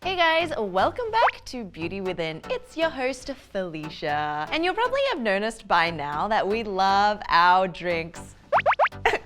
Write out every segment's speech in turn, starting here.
Hey guys, welcome back to Beauty Within. It's your host, Felicia. And you'll probably have noticed by now that we love our drinks.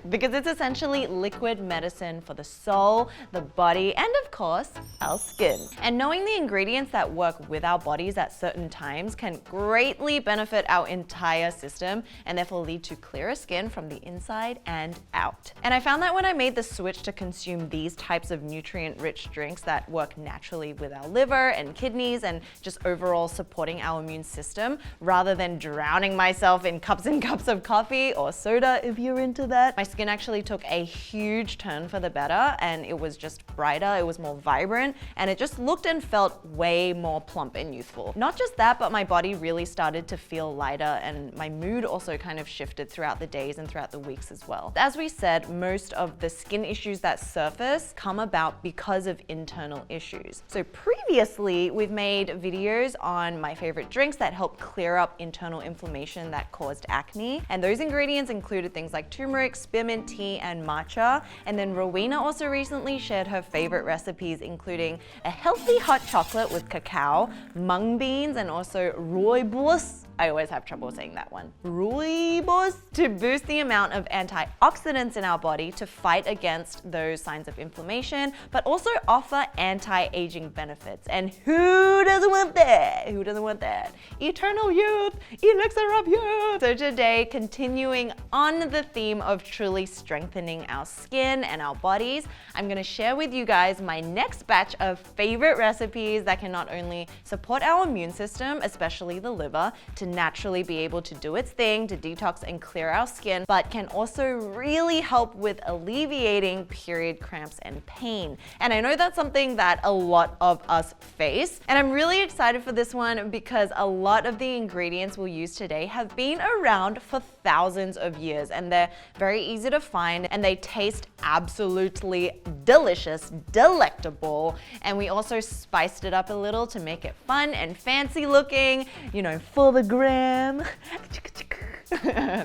Because it's essentially liquid medicine for the soul, the body, and of course, our skin. And knowing the ingredients that work with our bodies at certain times can greatly benefit our entire system and therefore lead to clearer skin from the inside and out. And I found that when I made the switch to consume these types of nutrient-rich drinks that work naturally with our liver and kidneys and just overall supporting our immune system, rather than drowning myself in cups and cups of coffee or soda if you're into that, my skin actually took a huge turn for the better, and it was just brighter, it was more vibrant, and it just looked and felt way more plump and youthful. Not just that, but my body really started to feel lighter, and my mood also kind of shifted throughout the days and throughout the weeks as well. As we said, most of the skin issues that surface come about because of internal issues. So previously, we've made videos on my favorite drinks that help clear up internal inflammation that caused acne, and those ingredients included things like turmeric, spearmint tea, and matcha. And then Rowena also recently shared her favorite recipes, including a healthy hot chocolate with cacao, mung beans, and also rooibos. I always have trouble saying that one. Rooibos, to boost the amount of antioxidants in our body to fight against those signs of inflammation, but also offer anti-aging benefits. And who doesn't want that? Who doesn't want that? Eternal youth, elixir of youth. So today, continuing on the theme of truly strengthening our skin and our bodies, I'm gonna share with you guys my next batch of favorite recipes that can not only support our immune system, especially the liver, to naturally be able to do its thing to detox and clear our skin, but can also really help with alleviating period cramps and pain. And I know that's something that a lot of us face, and I'm really excited for this one because a lot of the ingredients we'll use today have been around for thousands of years, and they're very easy to find, and they taste absolutely delicious, delectable, and we also spiced it up a little to make it fun and fancy looking, you know, for the gram.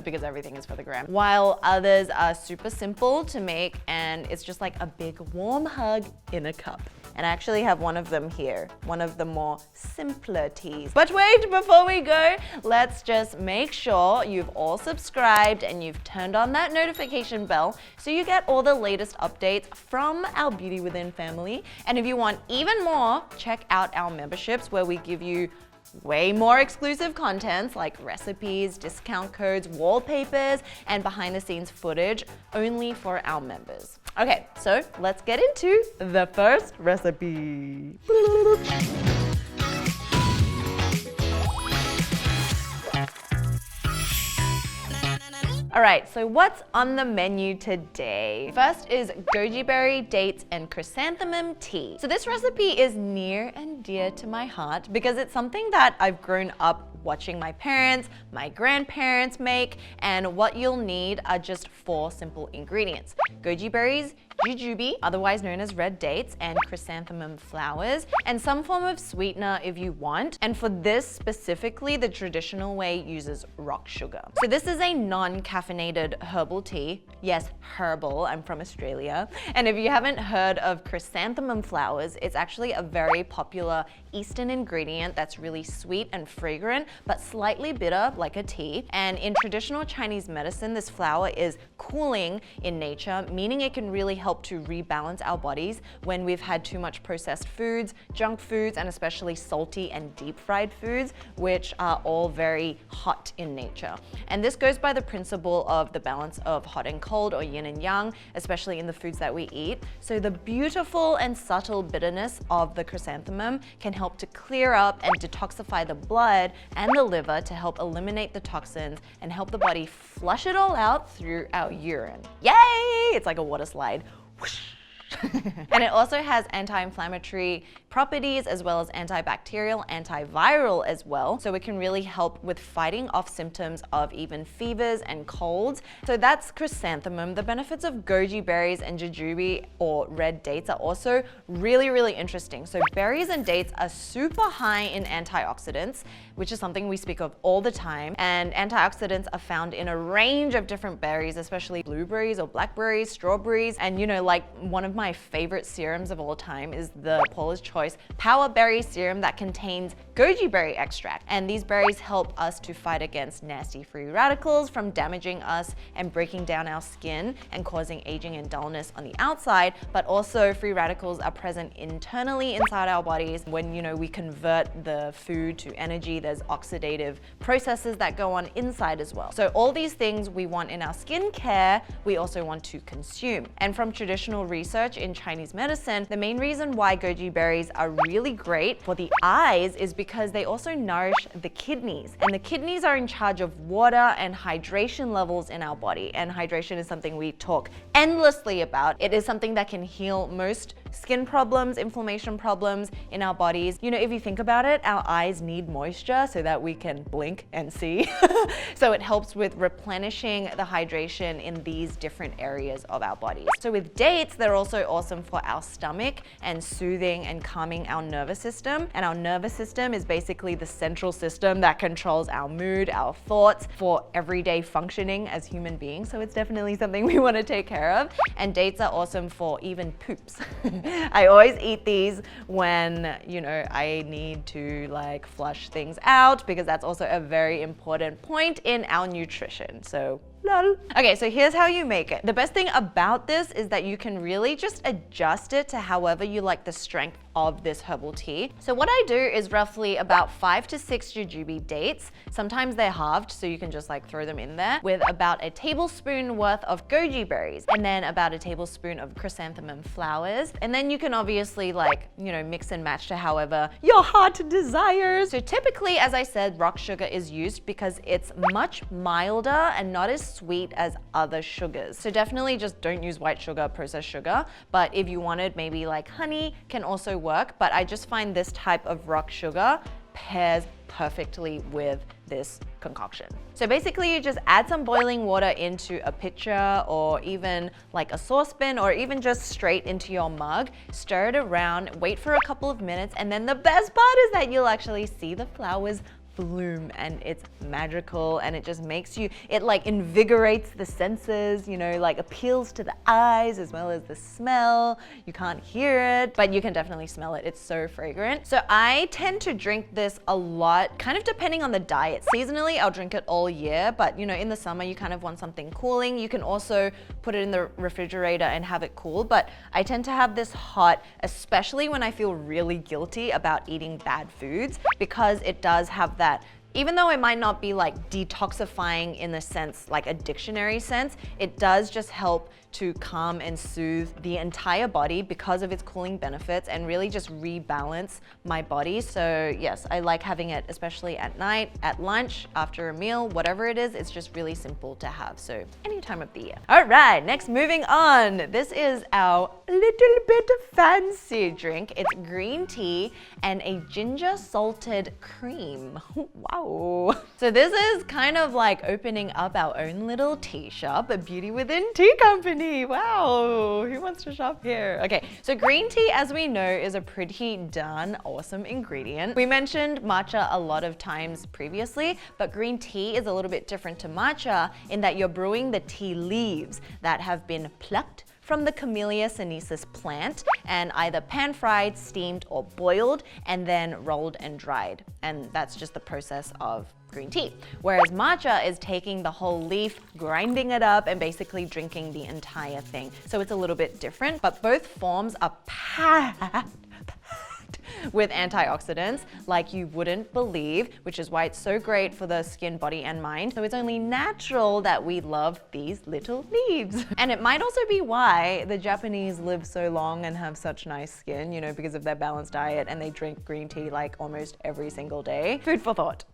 Because everything is for the gram. While others are super simple to make, and it's just like a big warm hug in a cup. And I actually have one of them here, one of the more simpler teas. But wait, before we go, let's just make sure you've all subscribed and you've turned on that notification bell so you get all the latest updates from our Beauty Within family. And if you want even more, check out our memberships where we give you way more exclusive contents like recipes, discount codes, wallpapers, and behind the scenes footage only for our members. Okay, so let's get into the first recipe. All right, so what's on the menu today? First is goji berry, dates, and chrysanthemum tea. So this recipe is near and dear to my heart because it's something that I've grown up watching my parents, my grandparents make, and what you'll need are just 4 simple ingredients: goji berries, jujube, otherwise known as red dates, and chrysanthemum flowers, and some form of sweetener if you want. And for this specifically, the traditional way uses rock sugar. So this is a non-caffeinated herbal tea. Yes, herbal, I'm from Australia. And if you haven't heard of chrysanthemum flowers, it's actually a very popular Eastern ingredient that's really sweet and fragrant, but slightly bitter like a tea. And in traditional Chinese medicine, this flower is cooling in nature, meaning it can really help to rebalance our bodies when we've had too much processed foods, junk foods, and especially salty and deep fried foods, which are all very hot in nature. And this goes by the principle of the balance of hot and cold, or yin and yang, especially in the foods that we eat. So the beautiful and subtle bitterness of the chrysanthemum can help to clear up and detoxify the blood and the liver to help eliminate the toxins and help the body flush it all out through our urine. Yay! It's like a water slide. Whoosh. And it also has anti-inflammatory properties as well as antibacterial, antiviral as well. So it can really help with fighting off symptoms of even fevers and colds. So that's chrysanthemum. The benefits of goji berries and jujube or red dates are also really, really interesting. So berries and dates are super high in antioxidants, which is something we speak of all the time. And antioxidants are found in a range of different berries, especially blueberries or blackberries, strawberries. And you know, like one of my my favorite serums of all time is the Paula's Choice Power Berry Serum that contains goji berry extract. And these berries help us to fight against nasty free radicals from damaging us and breaking down our skin and causing aging and dullness on the outside, but also free radicals are present internally inside our bodies. When, we convert the food to energy, there's oxidative processes that go on inside as well. So all these things we want in our skincare, we also want to consume. And from traditional research in Chinese medicine, the main reason why goji berries are really great for the eyes is because they also nourish the kidneys. And the kidneys are in charge of water and hydration levels in our body. And hydration is something we talk endlessly about. It is something that can heal most skin problems, inflammation problems in our bodies. If you think about it, our eyes need moisture so that we can blink and see. So it helps with replenishing the hydration in these different areas of our bodies. So with dates, they're also awesome for our stomach and soothing and calming our nervous system. And our nervous system is basically the central system that controls our mood, our thoughts for everyday functioning as human beings. So it's definitely something we want to take care of. And dates are awesome for even poops. I always eat these when, I need to flush things out, because that's also a very important point in our nutrition. So lol. Okay, so here's how you make it. The best thing about this is that you can really just adjust it to however you like the strength of this herbal tea. So what I do is roughly about 5 to 6 jujube dates. Sometimes they're halved, so you can just throw them in there, with about a tablespoon worth of goji berries, and then about a tablespoon of chrysanthemum flowers. And then you can obviously mix and match to however your heart desires. So typically, as I said, rock sugar is used because it's much milder and not as sweet as other sugars. So definitely just don't use white sugar, processed sugar. But if you wanted, maybe honey can also work. But I just find this type of rock sugar pairs perfectly with this concoction. So basically you just add some boiling water into a pitcher or even a saucepan, or even just straight into your mug. Stir it around, wait for a couple of minutes, and then the best part is that you'll actually see the flowers bloom, and it's magical, and it just makes you, it invigorates the senses, appeals to the eyes as well as the smell. You can't hear it, but you can definitely smell it. It's so fragrant. So I tend to drink this a lot, kind of depending on the diet. Seasonally, I'll drink it all year, but in the summer, you kind of want something cooling. You can also put it in the refrigerator and have it cool, but I tend to have this hot, especially when I feel really guilty about eating bad foods, because it does have that, even though it might not be detoxifying in the sense, a dictionary sense, it does just help to calm and soothe the entire body because of its cooling benefits, and really just rebalance my body. So yes, I like having it, especially at night, at lunch, after a meal, whatever it is. It's just really simple to have, so any time of the year. All right, next, moving on. This is our little bit fancy drink. It's green tea and a ginger salted cream. Wow. So this is kind of opening up our own little tea shop, a Beauty Within tea company. Wow, who wants to shop here? Okay, so green tea, as we know, is a pretty darn awesome ingredient. We mentioned matcha a lot of times previously, but green tea is a little bit different to matcha in that you're brewing the tea leaves that have been plucked from the Camellia sinensis plant and either pan-fried, steamed, or boiled, and then rolled and dried. And that's just the process of green tea. Whereas matcha is taking the whole leaf, grinding it up, and basically drinking the entire thing. So it's a little bit different, but both forms are packed with antioxidants like you wouldn't believe, which is why it's so great for the skin, body, and mind. So it's only natural that we love these little leaves. And it might also be why the Japanese live so long and have such nice skin, because of their balanced diet, and they drink green tea almost every single day. Food for thought.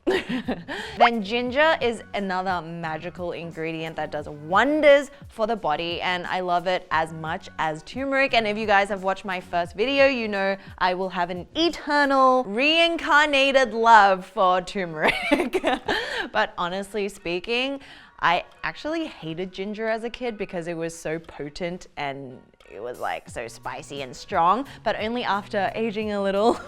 Then ginger is another magical ingredient that does wonders for the body, and I love it as much as turmeric. And if you guys have watched my first video, I will have an eternal reincarnated love for turmeric. But honestly speaking, I actually hated ginger as a kid because it was so potent and it was so spicy and strong, but only after aging a little.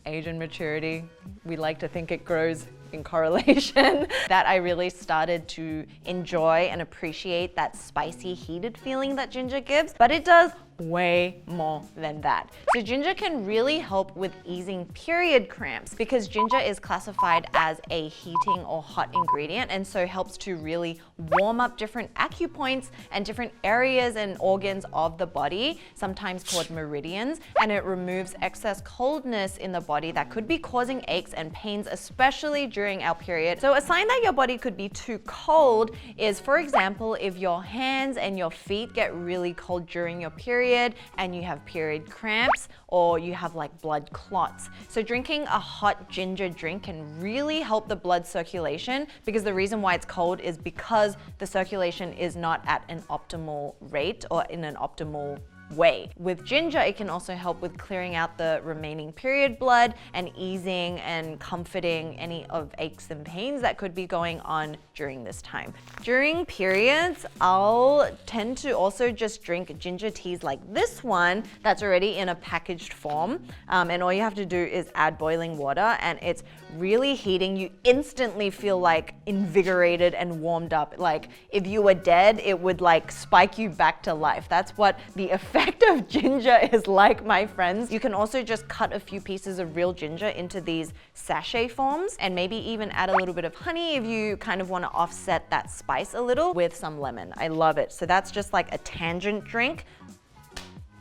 Age and maturity, we like to think it grows in correlation that I really started to enjoy and appreciate that spicy, heated feeling that ginger gives, but it does way more than that. So ginger can really help with easing period cramps because ginger is classified as a heating or hot ingredient, and so helps to really warm up different acupoints and different areas and organs of the body, sometimes called meridians, and it removes excess coldness in the body that could be causing aches and pains, especially during our period. So a sign that your body could be too cold is, for example, if your hands and your feet get really cold during your period and you have period cramps, or you have like blood clots. So drinking a hot ginger drink can really help the blood circulation, because the reason why it's cold is because the circulation is not at an optimal rate or in an optimal way. With ginger, it can also help with clearing out the remaining period blood and easing and comforting any of aches and pains that could be going on during this time. During periods, I'll tend to also just drink ginger teas like this one that's already in a packaged form, and all you have to do is add boiling water, and it's really heating. You instantly feel like invigorated and warmed up. Like if you were dead, it would like spike you back to life. That's what the effect of ginger is like, my friends. You can also just cut a few pieces of real ginger into these sachet forms, and maybe even add a little bit of honey if you kind of want to offset that spice a little with some lemon. I love it. So that's just like a tangent drink.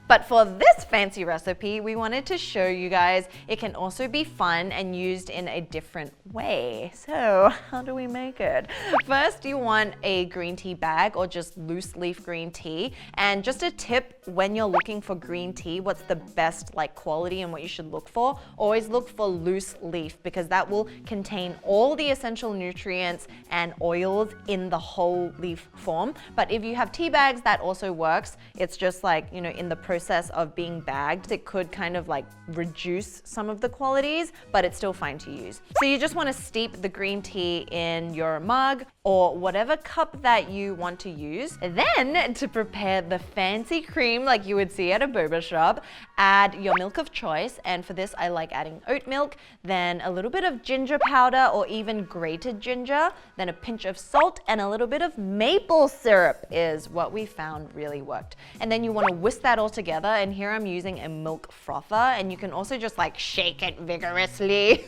But for this fancy recipe, we wanted to show you guys it can also be fun and used in a different way. So how do we make it? First, you want a green tea bag or just loose leaf green tea. And just a tip, when you're looking for green tea, what's the best like quality and what you should look for? Always look for loose leaf, because that will contain all the essential nutrients and oils in the whole leaf form. But if you have tea bags, that also works. It's just like, you know, in the process of being bagged, it could kind of like reduce some of the qualities, but it's still fine to use. So you just want to steep the green tea in your mug or whatever cup that you want to use. Then to prepare the fancy cream like you would see at a boba shop, add your milk of choice. And for this, I like adding oat milk, then a little bit of ginger powder or even grated ginger, then a pinch of salt and a little bit of maple syrup is what we found really worked. And then you want to whisk that all together. And here I'm using a milk frother, and you can also just like shake it vigorously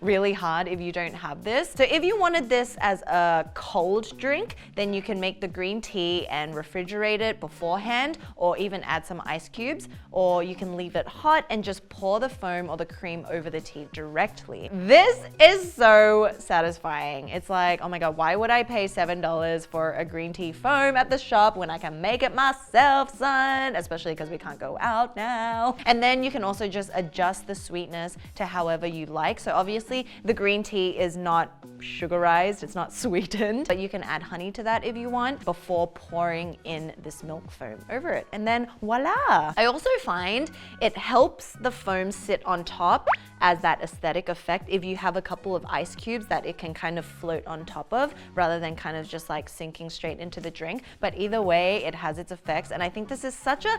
really hard if you don't have this. So if you wanted this as a cold drink, then you can make the green tea and refrigerate it beforehand, or even add some ice cubes, or you can leave it hot and just pour the foam or the cream over the tea directly. This is so satisfying. It's like, oh my God, why would I pay $7 for a green tea foam at the shop when I can make it myself, son? Especially because we can't go out now. And then you can also just adjust the sweetness to however you like. So obviously the green tea is not sugarized, it's not sweetened, but you can add honey to that if you want before pouring in this milk foam over it. And then voila! I also find it helps the foam sit on top as that aesthetic effect if you have a couple of ice cubes that it can kind of float on top of, rather than kind of just like sinking straight into the drink. But either way, it has its effects, and I think this is such a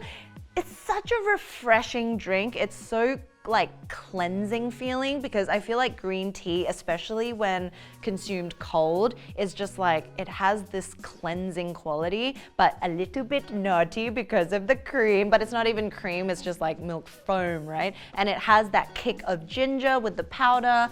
refreshing drink. It's so like cleansing feeling, because I feel like green tea, especially when consumed cold, is just like, it has this cleansing quality, but a little bit naughty because of the cream. But it's not even cream, it's just like milk foam, right? And it has that kick of ginger with the powder.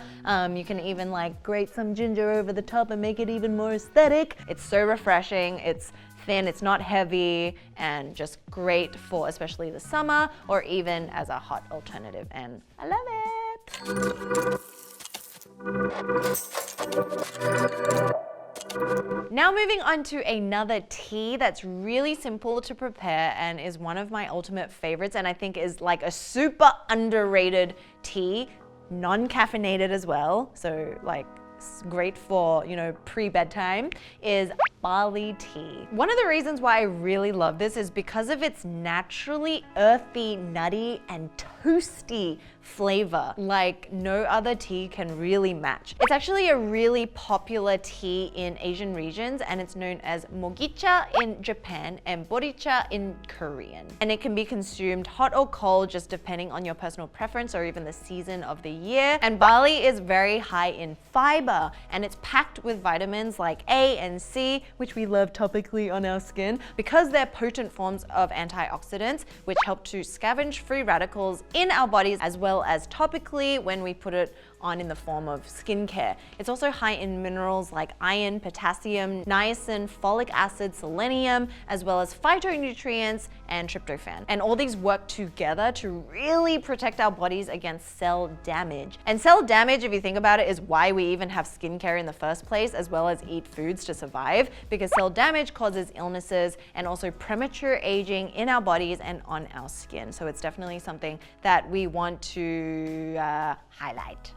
You can even like grate some ginger over the top and make it even more aesthetic. It's so refreshing. It's thin, it's not heavy, and just great for especially the summer or even as a hot alternative, and I love it. Now moving on to another tea that's really simple to prepare and is one of my ultimate favorites, and I think is like a super underrated tea, non-caffeinated as well, so like great for, you know, pre-bedtime, is barley tea. One of the reasons why I really love this is because of its naturally earthy, nutty, and toasty flavor like no other tea can really match. It's actually a really popular tea in Asian regions, and it's known as mogicha in Japan and boricha in Korean. And it can be consumed hot or cold just depending on your personal preference or even the season of the year. And barley is very high in fiber, and it's packed with vitamins like A and C, which we love topically on our skin because they're potent forms of antioxidants which help to scavenge free radicals in our bodies, as well as topically when we put it on in the form of skincare. It's also high in minerals like iron, potassium, niacin, folic acid, selenium, as well as phytonutrients and tryptophan. And all these work together to really protect our bodies against cell damage. And cell damage, if you think about it, is why we even have skincare in the first place, as well as eat foods to survive, because cell damage causes illnesses and also premature aging in our bodies and on our skin. So it's definitely something that we want to highlight.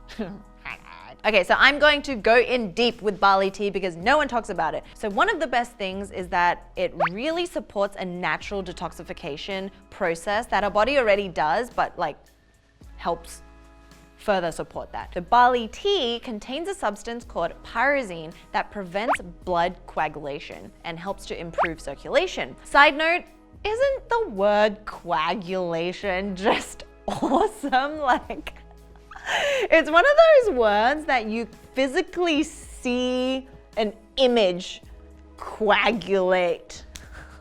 Okay, so I'm going to go in deep with barley tea because no one talks about it. So one of the best things is that it really supports a natural detoxification process that our body already does, but like helps further support that. The barley tea contains a substance called pyrazine that prevents blood coagulation and helps to improve circulation. Side note, isn't the word coagulation just awesome? Like, it's one of those words that you physically see an image coagulate.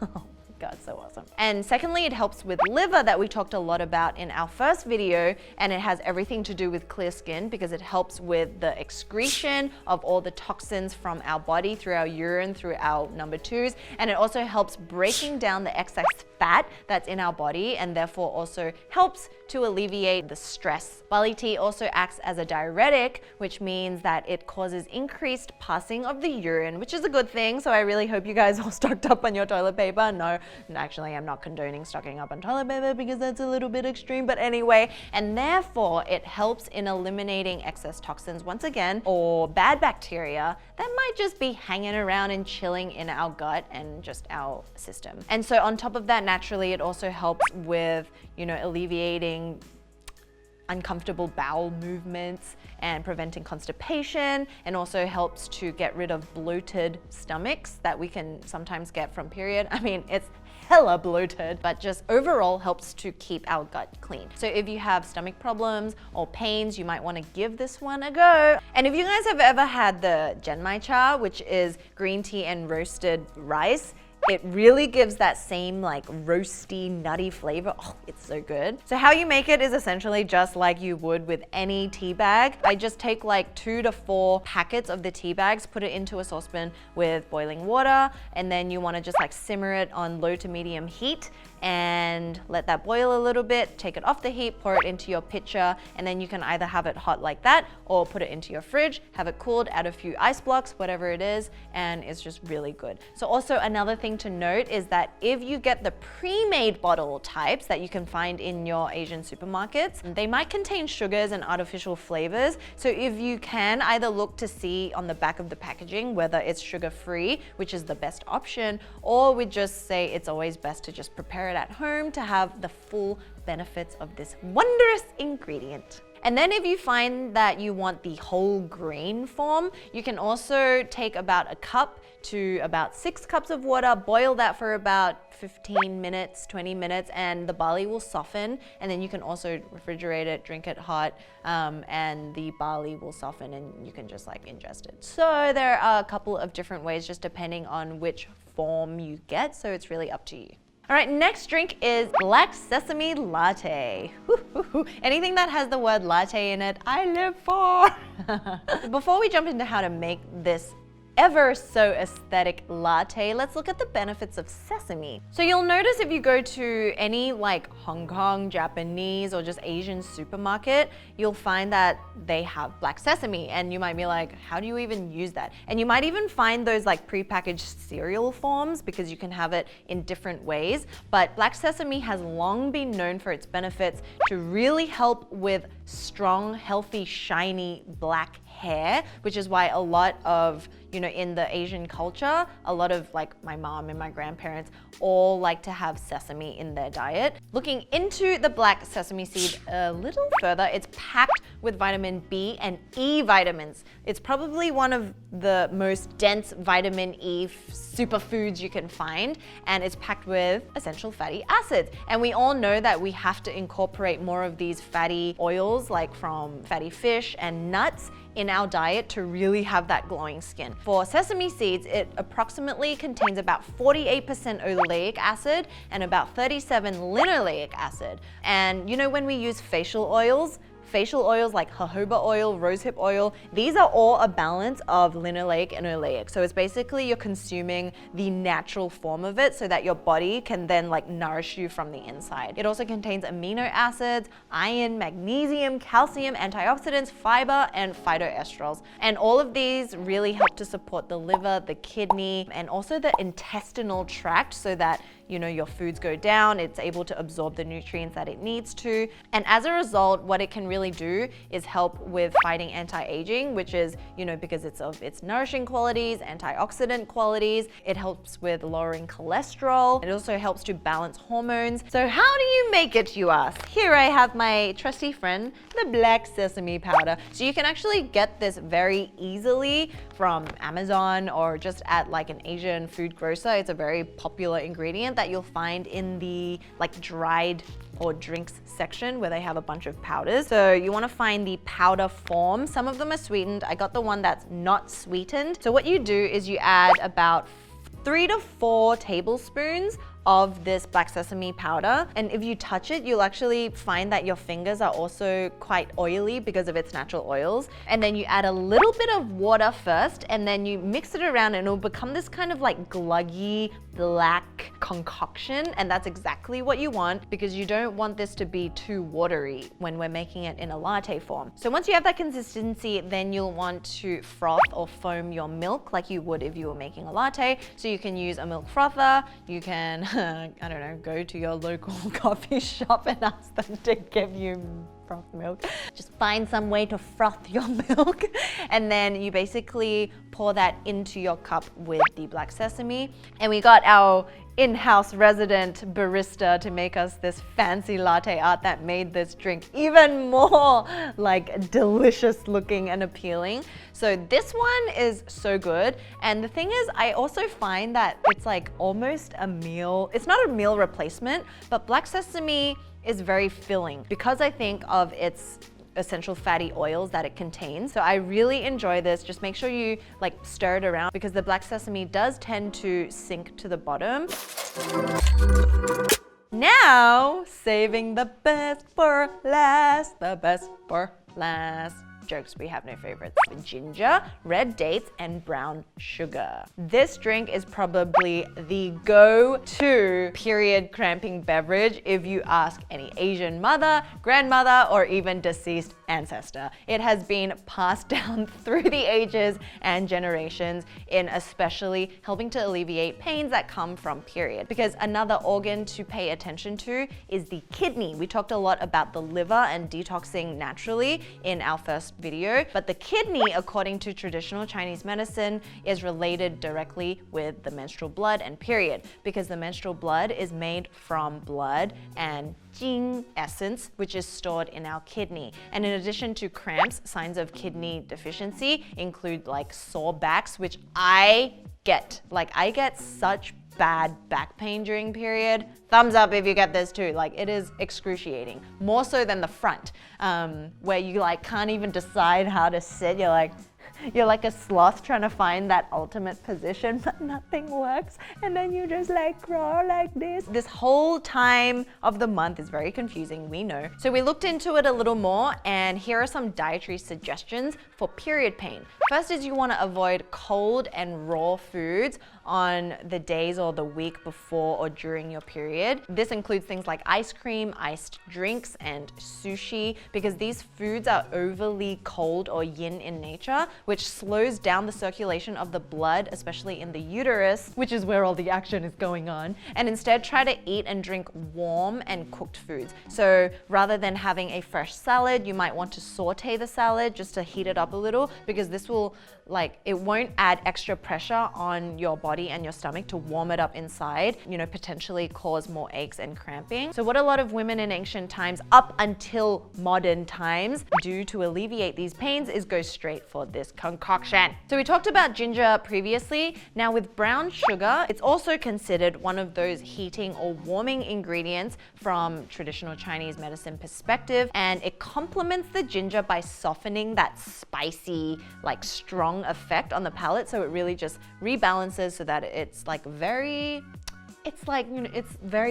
Oh my God, so awesome. And secondly, it helps with liver that we talked a lot about in our first video, and it has everything to do with clear skin because it helps with the excretion of all the toxins from our body through our urine, through our number twos, and it also helps breaking down the excess fat that's in our body and therefore also helps to alleviate the stress. Barley tea also acts as a diuretic, which means that it causes increased passing of the urine, which is a good thing. So I really hope you guys all stocked up on your toilet paper. No, actually, I'm not condoning stocking up on toilet paper because that's a little bit extreme, but anyway, and therefore it helps in eliminating excess toxins once again, or bad bacteria that might just be hanging around and chilling in our gut and just our system. And so on top of that, naturally, it also helps with, alleviating uncomfortable bowel movements and preventing constipation, and also helps to get rid of bloated stomachs that we can sometimes get from period. I mean, it's hella bloated, but just overall helps to keep our gut clean. So if you have stomach problems or pains, you might want to give this one a go. And if you guys have ever had the genmai cha, which is green tea and roasted rice, it really gives that same like roasty, nutty flavor. Oh, it's so good. So how you make it is essentially just like you would with any tea bag. I just take like 2 to 4 packets of the tea bags, put it into a saucepan with boiling water, and then you want to just like simmer it on low to medium heat and let that boil a little bit, take it off the heat, pour it into your pitcher, and then you can either have it hot like that or put it into your fridge, have it cooled, add a few ice blocks, whatever it is, and it's just really good. So also another thing to note is that if you get the pre-made bottle types that you can find in your Asian supermarkets, they might contain sugars and artificial flavors. So if you can either look to see on the back of the packaging whether it's sugar-free, which is the best option, or we just say it's always best to just prepare it at home to have the full benefits of this wondrous ingredient. And then if you find that you want the whole grain form, you can also take about a cup to about 6 cups of water, boil that for about 15 minutes, 20 minutes, and the barley will soften. And then you can also refrigerate it, drink it hot, and the barley will soften and you can just like ingest it. So there are a couple of different ways just depending on which form you get, so it's really up to you. All right, next drink is black sesame latte. Anything that has the word latte in it, I live for. Before we jump into how to make this ever so aesthetic latte, let's look at the benefits of sesame. So you'll notice if you go to any like Hong Kong, Japanese, or just Asian supermarket, you'll find that they have black sesame, and you might be like, how do you even use that? And you might even find those like prepackaged cereal forms because you can have it in different ways. But black sesame has long been known for its benefits to really help with strong, healthy, shiny black hair, which is why a lot of you know, in the Asian culture, a lot of like my mom and my grandparents all like to have sesame in their diet. Looking into the black sesame seed a little further, it's packed with vitamin B and E vitamins. It's probably one of the most dense vitamin E superfoods you can find, and it's packed with essential fatty acids. And we all know that we have to incorporate more of these fatty oils, like from fatty fish and nuts, in our diet to really have that glowing skin. For sesame seeds, it approximately contains about 48% oleic acid and about 37 linoleic acid. And you know, when we use facial oils like jojoba oil, rosehip oil, these are all a balance of linoleic and oleic. So it's basically you're consuming the natural form of it so that your body can then like nourish you from the inside. It also contains amino acids, iron, magnesium, calcium, antioxidants, fiber, and phytoestrals. And all of these really help to support the liver, the kidney, and also the intestinal tract so that, you know, your foods go down, it's able to absorb the nutrients that it needs to. And as a result, what it can really do is help with fighting anti-aging, which is, you know, because it's of its nourishing qualities, antioxidant qualities. It helps with lowering cholesterol. It also helps to balance hormones. So how do you make it, you ask? Here I have my trusty friend, the black sesame powder. So you can actually get this very easily from Amazon or just at like an Asian food grocer. It's a very popular ingredient that you'll find in the like dried or drinks section where they have a bunch of powders. So you want to find the powder form. Some of them are sweetened. I got the one that's not sweetened. So what you do is you add about 3 to 4 tablespoons of this black sesame powder, and if you touch it, you'll actually find that your fingers are also quite oily because of its natural oils. And then you add a little bit of water first, and then you mix it around, and it'll become this kind of like gluggy black concoction, and that's exactly what you want because you don't want this to be too watery when we're making it in a latte form. So once you have that consistency, then you'll want to froth or foam your milk like you would if you were making a latte. So you can use a milk frother, you can I don't know, go to your local coffee shop and ask them to give you froth milk. Just find some way to froth your milk, and then you basically pour that into your cup with the black sesame. And we got our in-house resident barista to make us this fancy latte art that made this drink even more like delicious looking and appealing. So this one is so good. And the thing is, I also find that it's like almost a meal. It's not a meal replacement, but black sesame is very filling because I think of its essential fatty oils that it contains. So I really enjoy this. Just make sure you like stir it around because the black sesame does tend to sink to the bottom. Now, saving the best for last, the best for last. Jokes, we have no favorites. Ginger, red dates, and brown sugar. This drink is probably the go-to period cramping beverage if you ask any Asian mother, grandmother, or even deceased ancestor. It has been passed down through the ages and generations in especially helping to alleviate pains that come from period. Because another organ to pay attention to is the kidney. We talked a lot about the liver and detoxing naturally in our first video, but the kidney, according to traditional Chinese medicine, is related directly with the menstrual blood and period because the menstrual blood is made from blood and jing essence, which is stored in our kidney. And in addition to cramps, signs of kidney deficiency include like sore backs, which I get. Like I get such bad back pain during period. Thumbs up if you get this too. Like it is excruciating, more so than the front, where you like can't even decide how to sit. You're like a sloth trying to find that ultimate position, but nothing works. And then you just like crawl like this. This whole time of the month is very confusing, we know. So we looked into it a little more, and here are some dietary suggestions for period pain. First is you want to avoid cold and raw foods on the days or the week before or during your period. This includes things like ice cream, iced drinks, and sushi, because these foods are overly cold or yin in nature, which slows down the circulation of the blood, especially in the uterus, which is where all the action is going on. And instead try to eat and drink warm and cooked foods. So rather than having a fresh salad, you might want to saute the salad just to heat it up a little, because this will, it won't add extra pressure on your body and your stomach to warm it up inside, potentially cause more aches and cramping. So what a lot of women in ancient times up until modern times do to alleviate these pains is go straight for this concoction. So we talked about ginger previously. Now with brown sugar, it's also considered one of those heating or warming ingredients from traditional Chinese medicine perspective, and it complements the ginger by softening that spicy, strong effect on the palate. So it really just rebalances so that it's very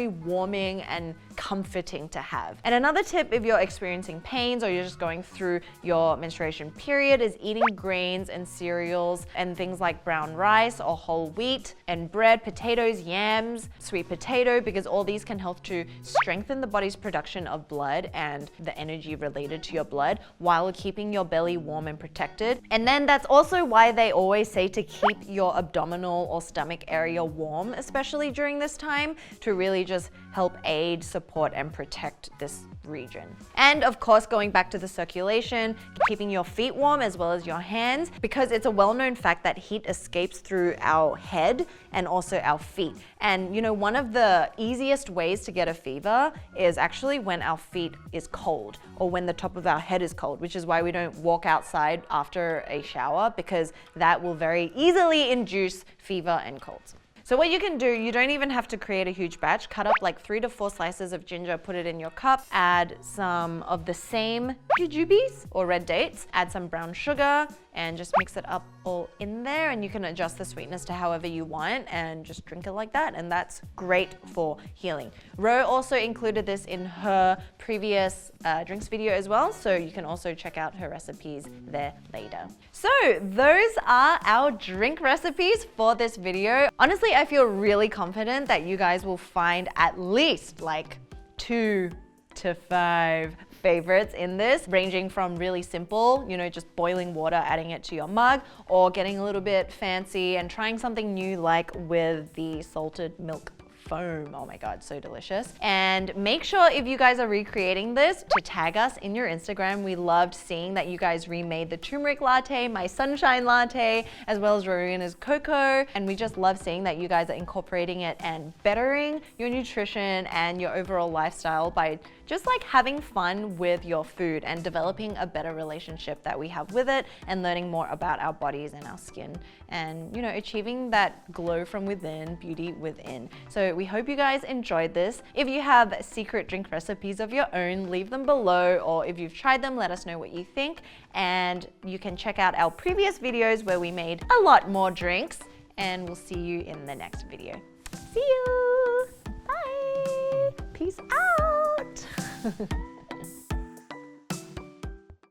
warming and comforting to have. And another tip, if you're experiencing pains or you're just going through your menstruation period, is eating grains and cereals and things like brown rice or whole wheat and bread, potatoes, yams, sweet potato, because all these can help to strengthen the body's production of blood and the energy related to your blood while keeping your belly warm and protected. And then that's also why they always say to keep your abdominal or stomach area warm, especially during this time, to really just help aid, support, and protect this region. And of course, going back to the circulation, keeping your feet warm as well as your hands, because it's a well-known fact that heat escapes through our head and also our feet. And one of the easiest ways to get a fever is actually when our feet is cold or when the top of our head is cold, which is why we don't walk outside after a shower, because that will very easily induce fever and colds. So what you can do, you don't even have to create a huge batch. Cut up 3 to 4 slices of ginger, put it in your cup, add some of the same jujubes or red dates, add some brown sugar, and just mix it up all in there, and you can adjust the sweetness to however you want and just drink it like that, and that's great for healing. Ro also included this in her previous drinks video as well, so you can also check out her recipes there later. So those are our drink recipes for this video. Honestly, I feel really confident that you guys will find at least 2 to 5 favorites in this, ranging from really simple, just boiling water, adding it to your mug, or getting a little bit fancy and trying something new, like with the salted milk foam. Oh my God, so delicious. And make sure, if you guys are recreating this, to tag us in your Instagram. We loved seeing that you guys remade the turmeric latte, my sunshine latte, as well as Rowena's cocoa. And we just love seeing that you guys are incorporating it and bettering your nutrition and your overall lifestyle by just having fun with your food and developing a better relationship that we have with it, and learning more about our bodies and our skin, and achieving that glow from within, beauty within. So we hope you guys enjoyed this. If you have secret drink recipes of your own, leave them below, or if you've tried them, let us know what you think. And you can check out our previous videos where we made a lot more drinks, and we'll see you in the next video. See you! Bye! Peace out!